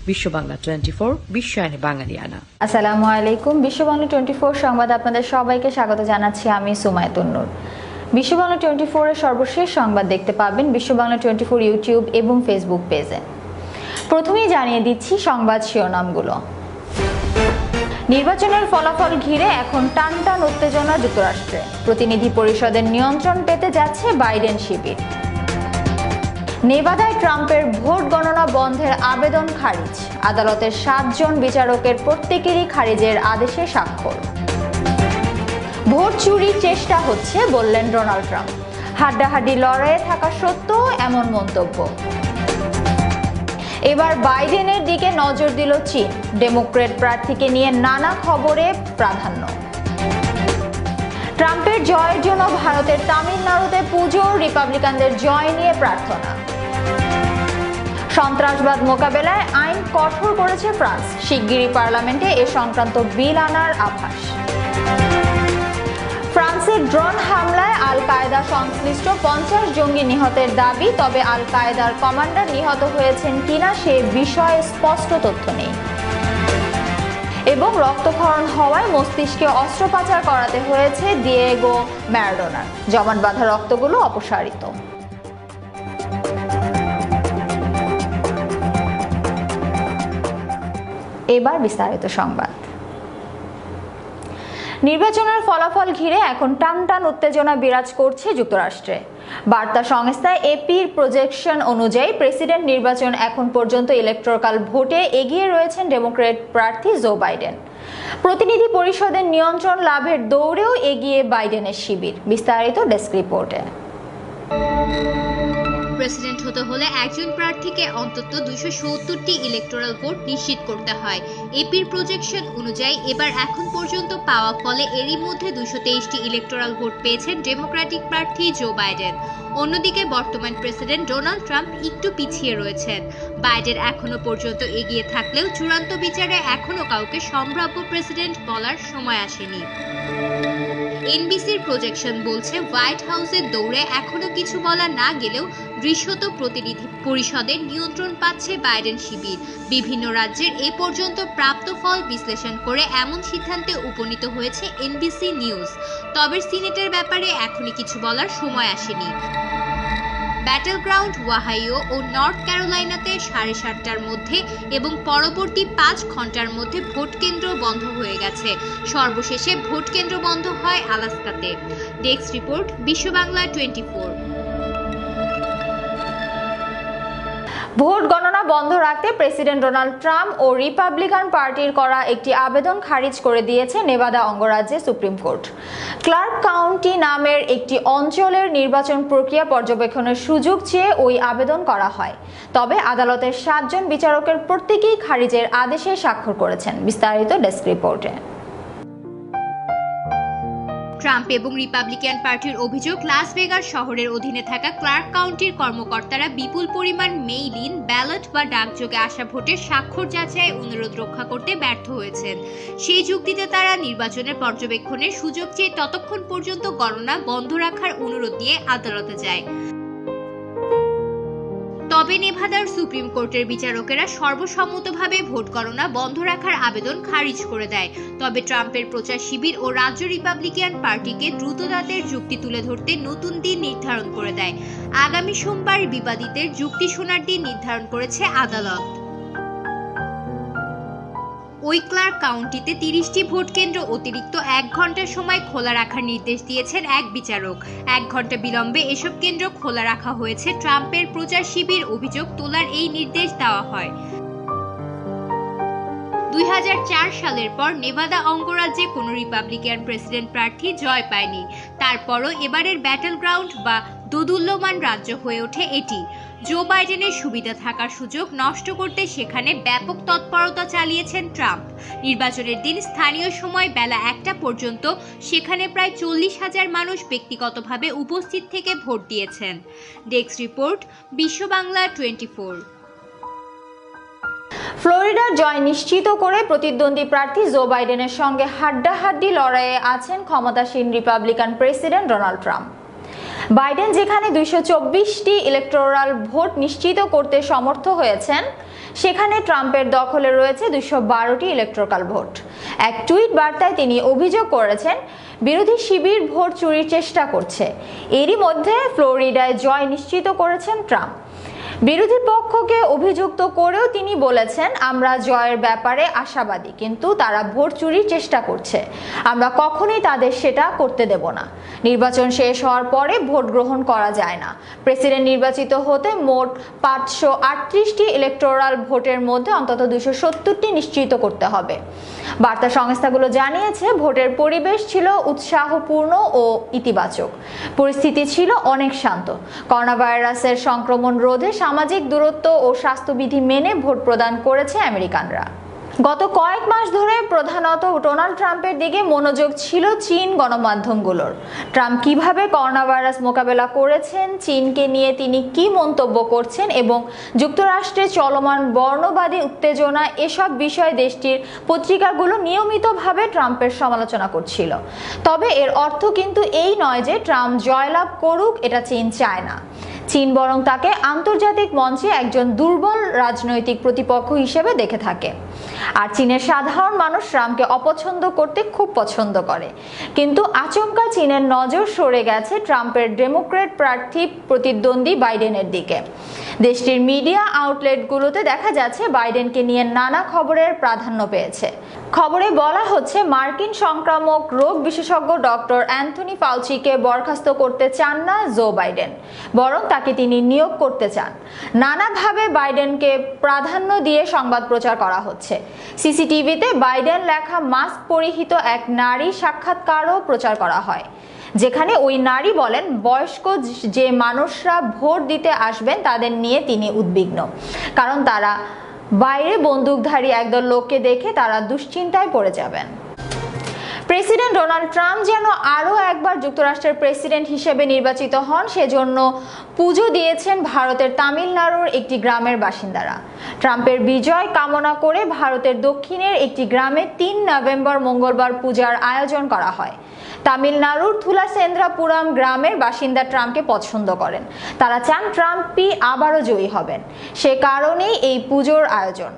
বিশ্ব বাংলা 24 বিশ্বায়নে বাঙালিয়ানা। আসসালামু আলাইকুম। বিশ্ব বাংলা 24 সংবাদ আপনাদের সবাইকে স্বাগত জানাচ্ছি। আমি সুমায়াতুন নূর। বিশ্ব বাংলা 24 এর সর্বশেষ সংবাদ দেখতে পাবেন বিশ্ব বাংলা 24 ইউটিউব এবং ফেসবুক পেজে। প্রথমেই জানিয়ে দিচ্ছি সংবাদ শিরোনামগুলো। নির্বাচনের ফলাফল ঘিরে এখন টানটান উত্তেজনা যুক্তরাষ্ট্রে। প্রতিনিধি পরিষদের নিয়ন্ত্রণ পেতে যাচ্ছে বাইডেন শিবির। নেভাদায় ট্রাম্পের ভোট গণনা বন্ধের আবেদন খারিজ। আদালতের 7 জন বিচারকের প্রত্যেকেরই খারিজের আদেশে স্বাক্ষর। ভোট চুরির চেষ্টা হচ্ছে বললেন ডোনাল্ড ট্রাম্প। হাড্ডাহাড্ডি লড়াইয়ে থাকা সত্ত্বেও এমন মন্তব্য। এবার বাইডেনের দিকে নজর দিল চীন। ডেমোক্র্যাট প্রার্থীকে নিয়ে নানা খবরে প্রাধান্য। ট্রাম্পের জয়ের জন্য ভারতের তামিলনাড়ুতে পুজো, রিপাবলিকানদের জয় নিয়ে প্রার্থনা। সন্ত্রাসবাদ মোকাবেলায় আইন কঠোর করেছে ফ্রান্স। শিগগিরই পার্লামেন্টে এ সংক্রান্ত বিল আনার আভাস। ফ্রান্সের ড্রোন হামলায় আল কায়েদা সংশ্লিষ্ট 50 জঙ্গি নিহতের দাবি, তবে আল কায়েদার কমান্ডার নিহত হয়েছেন কিনা সে বিষয়ে স্পষ্ট তথ্য নেই। এবং রক্তক্ষরণ হওয়ায় মস্তিষ্কে অস্ত্রোপচার করাতে হয়েছে দিয়েগো ম্যারাডোনার। জমাট বাঁধা রক্তগুলো অপসারিত। এবার বিস্তারিত সংবাদ। নির্বাচনের ফলাফল ঘিরে এখন টানটান উত্তেজনা বিরাজ করছে যুক্তরাষ্ট্রে। বার্তা সংস্থা এপির প্রজেকশন অনুযায়ী প্রেসিডেন্ট নির্বাচন এখন পর্যন্ত ইলেকটোরাল ভোটে এগিয়ে রয়েছেন ডেমোক্র্যাট প্রার্থী জো বাইডেন। প্রতিনিধি পরিষদের নিয়ন্ত্রণ লাভের দৌড়েও এগিয়ে বাইডেনের শিবির। বিস্তারিত ডেস্ক রিপোর্টে। প্রেসিডেন্ট হতে হলে একজন প্রার্থীকে অন্তত 270টি ইলেকটোরাল ভোট নিশ্চিত করতে হয়। এপির প্রজেকশন অনুযায়ী এবার এখন পর্যন্ত পাওয়া ফলে এরই মধ্যে 223টি ইলেকটোরাল ভোট পেয়েছেন ডেমোক্রেটিক প্রার্থী জো বাইডেন। অন্যদিকে বর্তমান প্রেসিডেন্ট ডোনাল্ড ট্রাম্প একটু পিছিয়ে রয়েছেন। বাইডেন এখনো পর্যন্ত এগিয়ে থাকলেও চূড়ান্ত বিচারে এখনো কাউকে সম্ভাব্য প্রেসিডেন্ট বলার সময় আসেনি। এনবিসির প্রজেকশন বলছে হোয়াইট হাউসের দৌড়ে এখনো কিছু বলা না গেলেও দৃশ্যত প্রতিনিধি পরিষদের নিয়ন্ত্রণ পাচ্ছে বাইডেন শিবির। বিভিন্ন রাজ্যের এ পর্যন্ত প্রাপ্ত ফল বিশ্লেষণ করে এমন সিদ্ধান্তে উপনীত হয়েছে এনবিসি নিউজ। তবে সিনেটের ব্যাপারে এখনই কিছু বলার সময় আসেনি। ব্যাটল গ্রাউন্ড ওয়াহাইও ও নর্থ ক্যারোলাইনাতে 7:30টার মধ্যে এবং পরবর্তী 5 ঘন্টার মধ্যে ভোট কেন্দ্র বন্ধ হয়ে গেছে। সর্বশেষে ভোট কেন্দ্র বন্ধ হয় আলাস্কাতে। ডেস্ক রিপোর্ট, বিশ্ব বাংলা 24। ভোট গণনা বন্ধ রাখতে প্রেসিডেন্ট ডোনাল্ড ট্রাম্প ও রিপাবলিকান পার্টির করা একটি আবেদন খারিজ করে দিয়েছে নেভাদা অঙ্গরাজ্যের সুপ্রিম কোর্ট। ক্লার্ক কাউন্টি নামের একটি অঞ্চলের নির্বাচন প্রক্রিয়া পর্যবেক্ষণের সুযোগ চেয়ে ওই আবেদন করা হয়। তবে আদালতের 7 জন বিচারকের প্রত্যেকেই খারিজের আদেশে স্বাক্ষর করেছেন। বিস্তারিত ডেস্ক রিপোর্টে। ট্রাম্প এবং রিপাবলিকান পার্টির অভিযোগ, লাস ভেগাস শহরের অধীনে থাকা ক্লার্ক কাউন্টির কর্মকর্তারা বিপুল পরিমাণ মেইল-ইন, ব্যালট বা ডাকযোগে আসা ভোটের স্বাক্ষর যাচাই অনুরোধ রক্ষা করতে ব্যর্থ হয়েছেন। সেই যুক্তিতে তারা নির্বাচনের পর্যবেক্ষণের সুযোগ চেয়ে ততক্ষণ পর্যন্ত গণনা বন্ধ রাখার অনুরোধ দিয়ে আদালতে যায়। তবে নেভাদার সুপ্রিম কোর্টের বিচারকেরা সর্বসম্মতভাবে ভোট গণনা বন্ধ রাখার আবেদন খারিজ করে দেয়। তবে ট্রাম্পের প্রচার শিবির ও রাজ্য রিপাবলিকান পার্টিকে দ্রুততাতের যুক্তি তুলে ধরতে নতুন দিন নির্ধারণ করে দেয়। আগামী সোমবার বিবাদীদের যুক্তি শোনার দিন নির্ধারণ করেছে আদালত। ওই ক্লার্ক কাউন্টিতে 30টি ভোট কেন্দ্র অতিরিক্ত 1 ঘন্টা সময় খোলা রাখার নির্দেশ দিয়েছেন এক বিচারক। 1 ঘন্টা বিলম্বে এসব কেন্দ্র খোলা রাখা হয়েছে। ট্রাম্পের প্রচার শিবির অভিযোগ তোলার এই নির্দেশ দেওয়া হয়। 2004 সালের পর নেভাদা অঙ্গরাজ্যে কোনো রিপাবলিকান প্রেসিডেন্ট প্রার্থী জয় পায়নি। তারপরও এবারের ব্যাটল গ্রাউন্ড বা দোদুল্যমান রাজ্য হয়ে ওঠে এটি। জো বাইডেনের সুবিধা থাকার সুযোগ নষ্ট করতে সেখানে ব্যাপক তৎপরতা চালিয়েছেন ট্রাম্প। নির্বাচনের দিন স্থানীয় সময় বেলা 1টা পর্যন্ত সেখানে প্রায় 40,000 মানুষ ব্যক্তিগতভাবে উপস্থিত থেকে ভোট দিয়েছেন। ডেস্ক রিপোর্ট, বিশ্ব বাংলা 24। ফ্লোরিডার জয় নিশ্চিত করে প্রতিদ্বন্দ্বী প্রার্থী জো বাইডেনের সঙ্গে হাড্ডাহাড্ডি লড়াইয়ে আছেন ক্ষমতাসীন Republican president Donald Trump. Biden যেখানে 224টি ইলেকটোরাল ভোট নিশ্চিত করতে সমর্থ হয়েছেন, সেখানে ট্রাম্পের দখলে রয়েছে 212টি ইলেকটোরাল ভোট। এক টুইট বার্তায় তিনি অভিযোগ করেছেন বিরোধী শিবির ভোট চুরির চেষ্টা করছে। এরই মধ্যে ফ্লোরিডায় জয় নিশ্চিত করেছেন ট্রাম্প। বিরোধী পক্ষকে অভিযুক্ত করেও তিনি বলেছেন, আমরা জয়ের ব্যাপারে আশাবাদী, কিন্তু তারা ভোট চুরির চেষ্টা করছে। আমরা কখনোই তাদের সেটা করতে দেব না। নির্বাচন শেষ হওয়ার পরে ভোট গ্রহণ করা যায় না। প্রেসিডেন্ট নির্বাচিত হতে মোট 538টি ইলেকটোরাল ভোটের মধ্যে অন্তত 270টি নিশ্চিত করতে হবে। বার্তা সংস্থাগুলো জানিয়েছে ভোটের পরিবেশ ছিল উৎসাহপূর্ণ ও ইতিবাচক। পরিস্থিতি ছিল অনেক শান্ত। করোনা ভাইরাসের সংক্রমণ রোধে সামাজিক দূরত্ব ও স্বাস্থ্যবিধি মেনে ভোট প্রদান করেছে আমেরিকানরা। গত কয়েক মাস ধরে প্রধানত ডোনাল্ড ট্রাম্পের দিকে মনোযোগ ছিল চীন গণমাধ্যমগুলোর। ট্রাম্প কিভাবে করোনা ভাইরাস মোকাবেলা করেছেন, চীনকে নিয়ে তিনি কি মন্তব্য করছেন এবং যুক্তরাষ্ট্রে চলমান বর্ণবাদী উত্তেজনা, এসব বিষয়ে দেশটির পত্রিকাগুলো নিয়মিতভাবে ট্রাম্পের সমালোচনা করছিল। তবে এর অর্থ কিন্তু এই নয় যে ট্রাম্প জয়লাভ করুক, এটা চীন চায় না। চীন বরং তাকে আন্তর্জাতিক মঞ্চে একজন দুর্বল রাজনৈতিক প্রতিপক্ষ হিসেবে দেখে থাকে। আর চীনের সাধারণ মানুষ ট্রাম্পকে অপছন্দ করতে খুব পছন্দ করে। কিন্তু আচমকা চীনের নজর সরে গেছে ট্রাম্পের ডেমোক্র্যাট প্রার্থী প্রতিদ্বন্দ্বী বাইডেনের দিকে। দেশটির মিডিয়া আউটলেটগুলোতে দেখা যাচ্ছে বাইডেনকে নিয়ে নানা খবরের প্রাধান্য পেয়েছে। খবরে বলা হচ্ছে মার্কিন সংক্রামক রোগ বিশেষজ্ঞ ডক্টর অ্যান্থনি ফাউচিকে বরখাস্ত করতে চান না জো বাইডেন, বরং তাকে তিনি নিয়োগ করতে চান। নানাভাবে বাইডেনকে প্রাধান্য দিয়ে সংবাদ প্রচার করা হচ্ছে। সিসিটিভিতে বাইডেন লেখা মাস্ক পরিহিত এক নারী সাক্ষাৎকারও প্রচার করা হয়, যেখানে ওই নারী বলেন বয়স্ক যে মানুষরা ভোট দিতে আসবেন তাদের নিয়ে তিনি উদ্বিগ্ন, কারণ তারা বাইরে বন্দুকধারী একদল লোককে দেখে তারা দুশ্চিন্তায় পড়ে যাবেন। প্রেসিডেন্ট ডোনাল্ড ট্রাম্প যেন আরও একবার যুক্তরাষ্ট্রের প্রেসিডেন্ট হিসেবে নির্বাচিত হন, সেজন্য পুজো দিয়েছেন ভারতের তামিলনাড়ুর একটি গ্রামের বাসিন্দারা। ট্রাম্পের বিজয় কামনা করে ভারতের দক্ষিণের একটি গ্রামে 3 নভেম্বর মঙ্গলবার পূজার আয়োজন করা হয়। তামিলনাড়ুর থুলাসেন্দ্রাপুরম গ্রামের বাসিন্দা ট্রাম্পকে পছন্দ করেন। তারা চান ট্রাম্পই আবারও জয়ী হবেন, সে কারণেই এই পুজোর আয়োজন।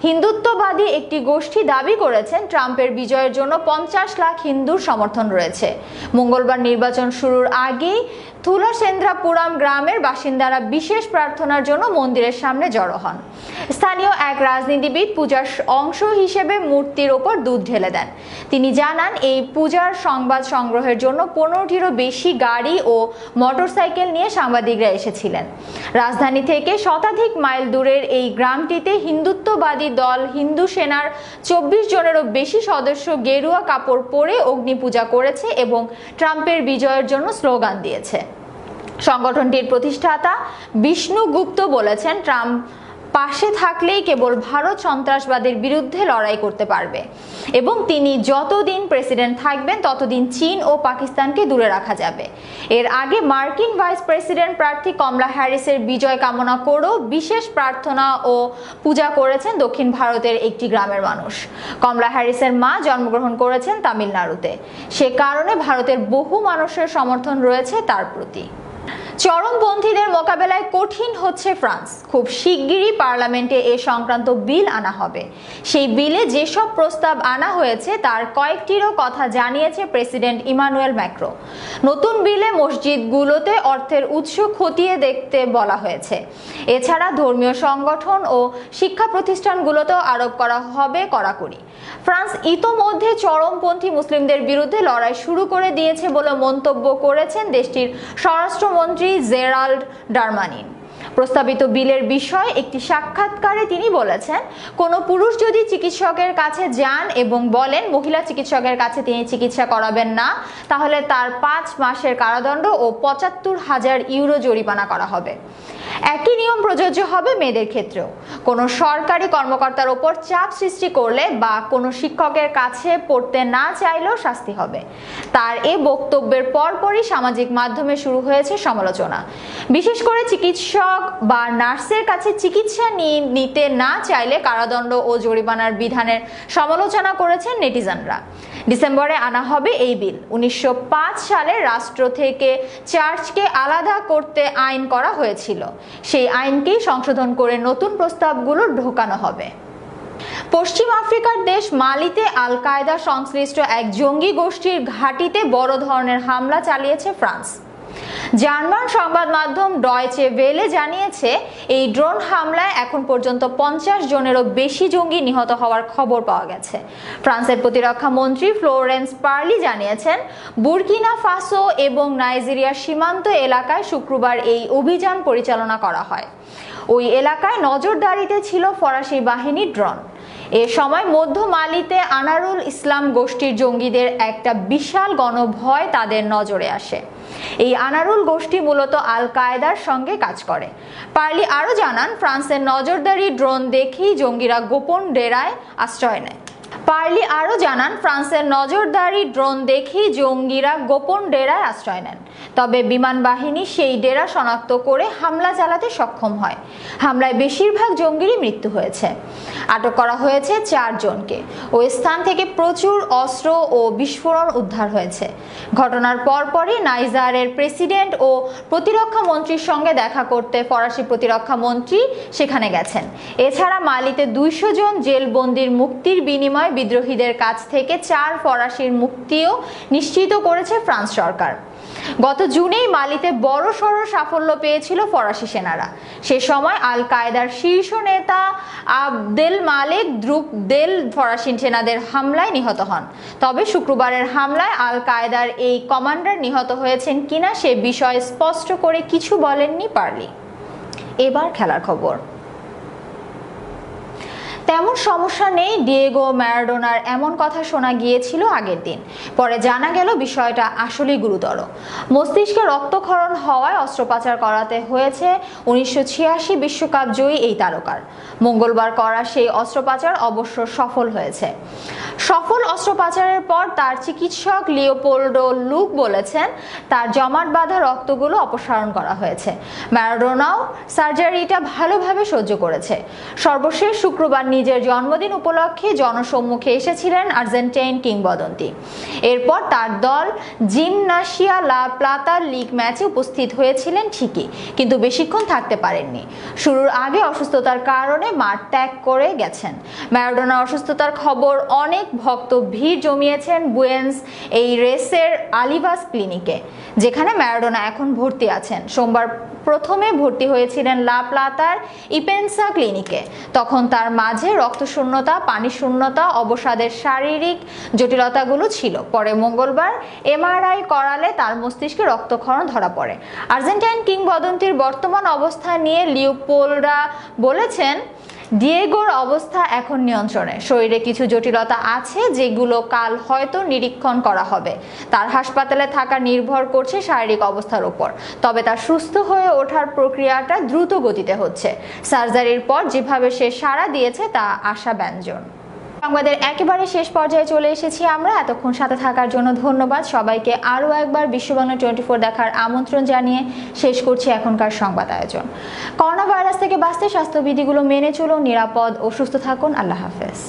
হিন্দুত্ববাদী একটি গোষ্ঠী দাবি করেছেন ট্রাম্পের বিজয়ের জন্য 50 লাখ হিন্দুর সমর্থন রয়েছে। মঙ্গলবার নির্বাচন শুরুর আগেই থুলাসেন্দ্রাপুরম গ্রামের বাসিন্দারা বিশেষ প্রার্থনার জন্য মন্দিরের সামনে জড়ো হন। স্থানীয় এক রাজনীতিবিদ পূজার অংশ হিসেবে মূর্তির ওপর দুধ ঢেলে দেন। তিনি জানান এই পূজার সংবাদ সংগ্রহের জন্য 15টিরও বেশি গাড়ি ও মোটরসাইকেল নিয়ে সাংবাদিকরা এসেছিলেন। রাজধানী থেকে শতাধিক মাইল দূরের এই গ্রামটিতে হিন্দুত্ববাদী দল হিন্দু সেনার 24 জনেরও বেশি সদস্য গেরুয়া কাপড় পরে অগ্নি পূজা করেছে এবং ট্রাম্পের বিজয়ের জন্য স্লোগান দিয়েছে। সংগঠনটির প্রতিষ্ঠাতা বিষ্ণু গুপ্ত বলেছেন, ট্রাম্প পাশে থাকলেই কেবল ভারত সন্ত্রাসবাদের বিরুদ্ধে লড়াই করতে পারবে এবং তিনি যতদিন প্রেসিডেন্ট থাকবেন ততদিন চীন ও পাকিস্তানকে দূরে রাখা যাবে। এর আগে মার্কিন ভাইস প্রেসিডেন্ট প্রার্থী কমলা হ্যারিসের বিজয় কামনা করেও বিশেষ প্রার্থনা ও পূজা করেছেন দক্ষিণ ভারতের একটি গ্রামের মানুষ। কমলা হ্যারিসের মা জন্মগ্রহণ করেছেন তামিলনাড়ুতে, সে কারণে ভারতের বহু মানুষের সমর্থন রয়েছে তার প্রতি। চরমপন্থীদের মোকাবেলায় কঠিন হচ্ছে ফ্রান্স। খুব শিগগিরই পার্লামেন্টে এ সংক্রান্ত বিল আনা হবে। সেই বিলে যেসব প্রস্তাব আনা হয়েছে তার কয়েকটিরও কথা জানিয়েছে প্রেসিডেন্ট ইমানুয়েল ম্যাক্রো। নতুন বিলে মসজিদগুলোতে অর্থের উৎস খতিয়ে দেখতে বলা হয়েছে। এছাড়া ধর্মীয় সংগঠন ও শিক্ষা প্রতিষ্ঠানগুলোতেও আরোপ করা হবে কড়াকড়ি। ফ্রান্স ইতোমধ্যে চরমপন্থী মুসলিমদের বিরুদ্ধে লড়াই শুরু করে দিয়েছে বলে মন্তব্য করেছেন দেশটির স্বরাষ্ট্রমন্ত্রী জেরাল্ড ডারমানিন। প্রস্তাবিত বিলের বিষয়ে একটি সাক্ষাৎকারে তিনি বলেছেন, কোনো পুরুষ যদি চিকিৎসকের কাছে যান এবং বলেন মহিলা চিকিৎসকের কাছে তিনি চিকিৎসা করাবেন না, তাহলে তার 5 মাসের কারাদণ্ড ও 75,000 ইউরো জরিমানা করা হবে। একই নিয়ম প্রযোজ্য হবে মেয়েদের ক্ষেত্রেও। কোনো সরকারি কর্মকর্তার ওপর চাপ সৃষ্টি করলে বা কোনো শিক্ষকের কাছে পড়তে না চাইলেও শাস্তি হবে। তার এ বক্তব্যের পরপরই সামাজিক মাধ্যমে শুরু হয়েছে সমালোচনা। বিশেষ করে চিকিৎসক বা নার্সের কাছে চিকিৎসা নিতে না চাইলে কারাদণ্ড ও জরিমানার বিধানের সমালোচনা করেছেন নেটিজনরা। ডিসেম্বরে আনা হবে এই বিল। 1905 সালে রাষ্ট্র থেকে চার্চকে আলাদা করতে আইন করা হয়েছিল, সেই আইনকেই সংশোধন করে নতুন প্রস্তাবগুলো ঢোকানো হবে। পশ্চিম আফ্রিকার দেশ মালিতে আল কায়দা সংশ্লিষ্ট এক জঙ্গি গোষ্ঠীর ঘাঁটিতে বড় ধরনের হামলা চালিয়েছে ফ্রান্স। জার্মান সংবাদ মাধ্যম ডয়চে ভেলে জানিয়েছে, এই ড্রোন হামলায় এখন পর্যন্ত 50 জনেরও বেশি জঙ্গি নিহত হওয়ার খবর পাওয়া গেছে। ফ্রান্সের প্রতিরক্ষা মন্ত্রী ফ্লোরেন্স পার্লি জানিয়েছেন, বুর্কিনা ফাসো এবং নাইজেরিয়ার সীমান্ত এলাকায় শুক্রবার এই অভিযান পরিচালনা করা হয়। ওই এলাকায় নজরদারিতে ছিল ফরাসি বাহিনীর ড্রোন। এ সময় মধ্য মালিতে আনারুল ইসলাম গোষ্ঠীর জঙ্গিদের একটা বিশাল গণভয় তাদের নজরে আসে। এই আনারুল গোষ্ঠী মূলত আল কায়দার সঙ্গে কাজ করে। পার্লি আরও জানান, ফ্রান্সের নজরদারি ড্রোন দেখেই জঙ্গিরা গোপন ডেরায় আশ্রয় নেয়। পার্লি আরও জানান, ফ্রান্সের নজরদারি ড্রোন দেখেই জঙ্গিরা গোপন ডেরায় আশ্রয় নেন। তবে বিমান বাহিনী সেই ডেরা শনাক্ত করে হামলা চালাতে সক্ষম হয়। হামলায় বেশিরভাগ জঙ্গিরই মৃত্যু হয়েছে। আটক করা হয়েছে 4 জনকে। ওই স্থান থেকে প্রচুর অস্ত্র ও বিস্ফোরণ উদ্ধার হয়েছে। ঘটনার পরপরই নাইজারের প্রেসিডেন্ট ও প্রতিরক্ষা মন্ত্রীর সঙ্গে দেখা করতে ফরাসি প্রতিরক্ষা মন্ত্রী সেখানে গেছেন। এছাড়া মালিতে 200 জন জেলবন্দির মুক্তির বিনিময়ে বিদ্রোহীদের কাছ থেকে 4 ফরাসির মুক্তিও নিশ্চিত করেছে ফ্রান্স সরকার। গত জুনেই মালিতে বড়সড় সাফল্য পেয়েছিল ফরাসি সেনারা। সে সময় আল কায়দার শীর্ষ নেতা আবদেল মালেক দ্রুকদেল ফরাসি সেনাদের হামলায় নিহত হন। তবে শুক্রবারের হামলায় আল কায়দার এই কমান্ডার নিহত হয়েছেন কিনা সে বিষয়ে স্পষ্ট করে কিছু বলেননি পার্লি। এবার খেলার খবর। তেমন সমস্যা নেই ডিয়েগো ম্যারাডোনার, এমন কথা শোনা গিয়েছিল আগের দিন। পরে জানা গেল বিষয়টা আসলেই গুরুতর। মস্তিষ্কে রক্তক্ষরণ হওয়ায় অস্ত্রোপচার করাতে হয়েছে 1986 বিশ্বকাপ জয়ী এই তারকার। মঙ্গলবার করা সেই অস্ত্রোপচার অবশ্য সফল হয়েছে। সফল অস্ত্রোপচারের পর তার চিকিৎসক লিওপোল্ডো লুক বলেছেন, তার জমাট বাঁধা রক্তগুলো অপসারণ করা হয়েছে। ম্যারাডোনাও সার্জারিটা ভালোভাবে সহ্য করেছে। সর্বশেষ শুক্রবার নিজের জন্মদিন উপলক্ষে জনসম্মুখে এসেছিলেন আর্জেন্টাইন কিংবদন্তি। এরপর তার দল জিমনাসিয়া লা প্লাতার লিগ ম্যাচে উপস্থিত হয়েছিলেন ঠিকই, কিন্তু বেশিক্ষণ থাকতে পারেননি। শুরুর আগে অসুস্থতার কারণে মাঠ ত্যাগ করে গেছেন। ম্যারাডোনার অসুস্থতার খবর অনেক ভক্ত ভিড় জমিয়েছেন বুয়েন্স এইরেসের আলিভাস ক্লিনিকে, যেখানে ম্যারাডোনা এখন ভর্তি আছেন। সোমবার প্রথমে ভর্তি হয়েছিলেন লা প্লাতার ইপেন্সা ক্লিনিকে। তখন তার মাঝে রক্তশূন্যতা, পানি শূন্যতা, অবসাদের শারীরিক জটিলতাগুলো ছিল। পরে মঙ্গলবার এমআরআই করালে তার মস্তিষ্কে রক্তক্ষরণ ধরা পড়ে। আর্জেন্টাইন কিংবদন্তির বর্তমান অবস্থা নিয়ে লিওপোল্ডা বলেছেন, ডিয়েগোর অবস্থা এখন নিয়ন্ত্রণে। শরীরে কিছু জটিলতা আছে যেগুলো কাল হয়তো নিরীক্ষণ করা হবে। তার হাসপাতালে থাকা নির্ভর করছে শারীরিক অবস্থার উপর। তবে তার সুস্থ হয়ে ওঠার প্রক্রিয়াটা দ্রুত গতিতে হচ্ছে। সার্জারির পর যেভাবে সে সাড়া দিয়েছে তা আশাব্যঞ্জক। সংবাদের একেবারে শেষ পর্যায়ে চলে এসেছি আমরা। এতক্ষণ সাথে থাকার জন্য ধন্যবাদ সবাইকে। আরও একবার বিশ্ববাংলা 24 দেখার আমন্ত্রণ জানিয়ে শেষ করছি এখনকার সংবাদ আয়োজন। করোনা ভাইরাস থেকে বাঁচতে স্বাস্থ্যবিধিগুলো মেনে চলুন, নিরাপদ ও সুস্থ থাকুন। আল্লাহ হাফেজ।